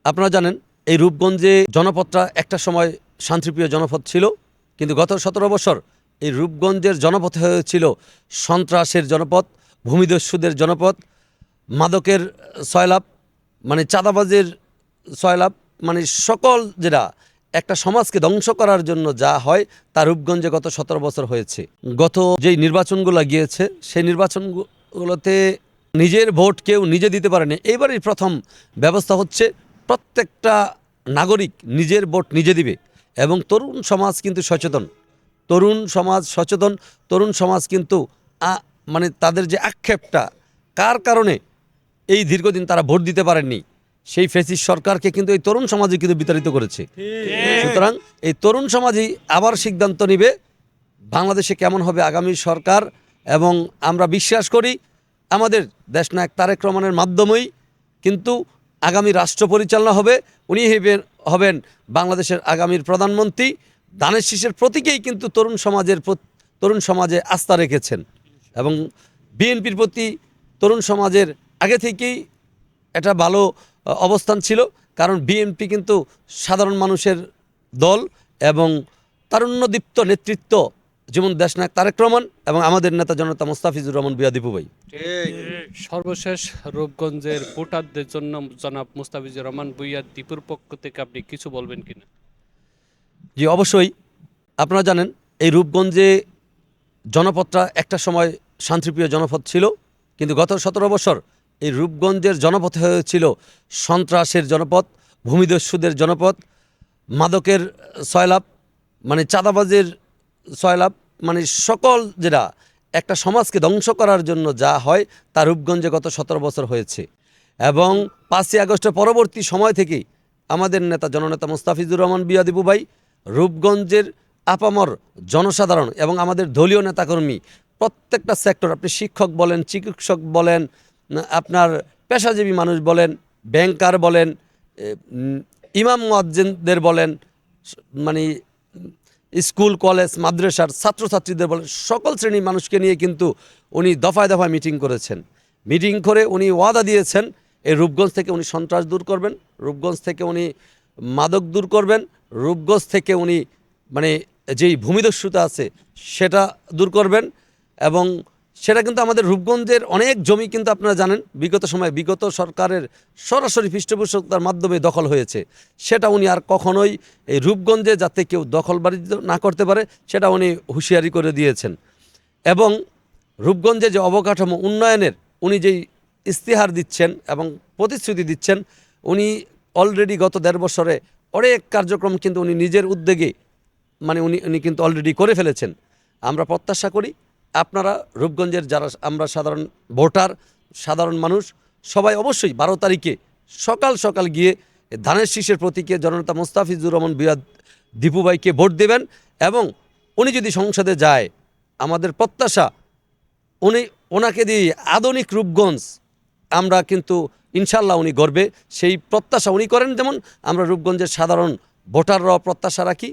আপনারা জানেন এই রূপগঞ্জে জনপদটা একটা সময় শান্তিপ্রিয় জনপদ ছিল, কিন্তু গত 17 বছর এই রূপগঞ্জের জনপদ হয়েছিল সন্ত্রাসের জনপদ, ভূমিদস্যুদের জনপদ, মাদকের সয়লাভ, মানে চাঁদাবাজের সয়লাভ, মানে সকল যেটা একটা সমাজকে ধ্বংস করার জন্য যা হয় তা রূপগঞ্জে গত 17 বছর হয়েছে। গত যেই নির্বাচনগুলো গিয়েছে সেই নির্বাচনগুলোতে নিজের ভোট কেউ নিজে দিতে পারেনি। এইবারই প্রথম ব্যবস্থা হচ্ছে প্রত্যেকটা নাগরিক নিজের ভোট নিজে দিবে এবং তরুণ সমাজ কিন্তু সচেতন। তরুণ সমাজ কিন্তু মানে তাদের যে আক্ষেপটা কার কারণে এই দীর্ঘদিন তারা ভোট দিতে পারেননি, সেই ফ্যাসিস্ট সরকারকে কিন্তু এই তরুণ সমাজই কিন্তু বিতাড়িত করেছে। সুতরাং এই তরুণ সমাজই আবার সিদ্ধান্ত নিবে বাংলাদেশে কেমন হবে আগামী সরকার, এবং আমরা বিশ্বাস করি আমাদের দেশনায়ক তারেক রহমানের মাধ্যমেই কিন্তু আগামী রাষ্ট্র পরিচালনা হবে। উনি হবেন বাংলাদেশের আগামীর প্রধানমন্ত্রী। ধানের শীষের প্রতীকেই কিন্তু তরুণ সমাজে আস্থা রেখেছেন এবং বিএনপির প্রতি তরুণ সমাজের আগে থেকেই একটা ভালো অবস্থান ছিল, কারণ বিএনপি কিন্তু সাধারণ মানুষের দল এবং তারুণ্যদীপ্ত নেতৃত্ব যেমন দেশনায়ক তারেক রহমান এবং আমাদের নেতা জনতা মোস্তাফিজুর রহমান ভূঁইয়া দীপু ভাই। সর্বশেষ রূপগঞ্জের ভোটারদের জন্য জনাব মোস্তাফিজুর রহমান ভূঁইয়া দীপুর পক্ষ থেকে আপনি কিছু বলবেন কিনা? জি, অবশ্যই। আপনারা জানেন এই রূপগঞ্জে জনপদটা একটা সময় শান্তিপ্রিয় জনপদ ছিল, কিন্তু গত 17 বছর এই রূপগঞ্জের জনপদ হয়েছিল সন্ত্রাসের জনপদ, ভূমিদস্যুদের জনপদ, মাদকের সয়লাভ, মানে চাঁদাবাজের সয়লাভ, মানে সকল যেটা একটা সমাজকে ধ্বংস করার জন্য যা হয় তা রূপগঞ্জে গত 17 বছর হয়েছে। এবং 5ই আগস্টের পরবর্তী সময় থেকেই আমাদের নেতা জননেতা মোস্তাফিজুর রহমান ভূঁইয়া দীপু ভাই রূপগঞ্জের আপামর জনসাধারণ এবং আমাদের দলীয় নেতাকর্মী প্রত্যেকটা সেক্টর, আপনি শিক্ষক বলেন, চিকিৎসক বলেন, আপনার পেশাজীবী মানুষ বলেন, ব্যাংকার বলেন, ইমাম মুয়াজ্জিনদের বলেন, মানে স্কুল কলেজ মাদ্রাসার ছাত্রছাত্রীদের বলেন, সকল শ্রেণীর মানুষকে নিয়ে কিন্তু উনি দফায় দফায় মিটিং করেছেন। মিটিং করে উনি ওয়াদা দিয়েছেন এই রূপগঞ্জ থেকে উনি সন্ত্রাস দূর করবেন, রূপগঞ্জ থেকে উনি মাদক দূর করবেন, রূপগঞ্জ থেকে উনি মানে যেই ভূমিদস্যুতা আছে সেটা দূর করবেন। এবং সেটা কিন্তু আমাদের রূপগঞ্জের অনেক জমি কিন্তু আপনারা জানেন বিগত সরকারের সরাসরি পৃষ্ঠপোষকতার মাধ্যমে দখল হয়েছে। সেটা উনি আর কখনোই এই রূপগঞ্জে যাতে কেউ দখলবাড়ি না করতে পারে সেটা উনি হুঁশিয়ারি করে দিয়েছেন। এবং রূপগঞ্জে যে অবকাঠামো উন্নয়নের উনি যেই ইস্তেহার দিচ্ছেন এবং প্রতিশ্রুতি দিচ্ছেন, উনি অলরেডি গত 1.5 বছরে অনেক কার্যক্রম কিন্তু উনি নিজের উদ্যোগে মানে উনি কিন্তু অলরেডি করে ফেলেছেন। আমরা প্রত্যাশা করি আপনারা রূপগঞ্জের যারা আমরা সাধারণ ভোটার, সাধারণ মানুষ সবাই অবশ্যই 12 তারিখে সকাল সকাল গিয়ে ধানের শীষের প্রতীকে জননেতা মোস্তাফিজুর রহমান ভূঁইয়া দীপু ভাইকে ভোট দেবেন। এবং উনি যদি সংসদে যায়, আমাদের প্রত্যাশা ওনাকে দিয়ে আধুনিক রূপগঞ্জ আমরা কিন্তু ইনশাল্লাহ উনি গর্বে সেই প্রত্যাশা উনি করেন, যেমন আমরা রূপগঞ্জের সাধারণ ভোটাররাও প্রত্যাশা রাখি।